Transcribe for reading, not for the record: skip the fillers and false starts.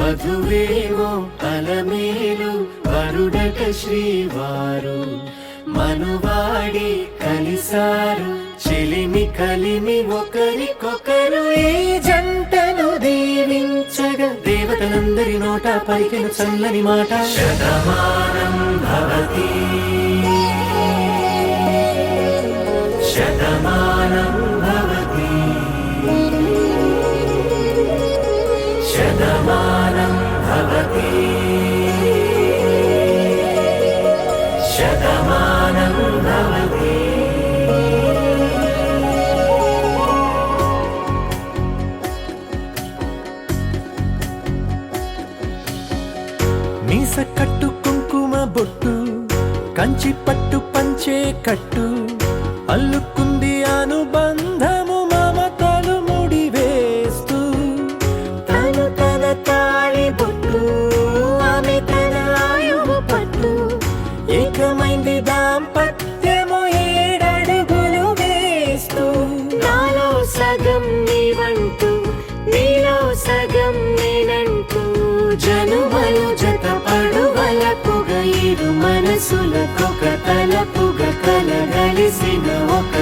వధువేమో అలమేలు వరుడట శ్రీవారు మనువాడి కలిసారు చెలిమి కలిమి ఒకరికొకరు ఈ జంటను దీవించగా దేవతలందరి నోట పలికిన చల్లని మాట శతమానం భవతి శతమానం భవతి శతమానం భవతి శతమానం భవతి. మీస కట్టు కుంకుమ బొట్టు కంచి పట్టు పంచే కట్టు అల్లుకుంది అనుబంధము మమతలు ముడివేస్తూ తను తన తాళి బొట్టు ఆమె తన ఆయువు పట్టు ఏకమైంది దాంపత్యము 7 అడుగులు వేస్తూ నాలో సగం నీవంటూ నీలో సగం నేనంటూ జనుమలు జత పడువలపుగ 7 మనసులకొక తలపుగ కలగలిసిన ఒక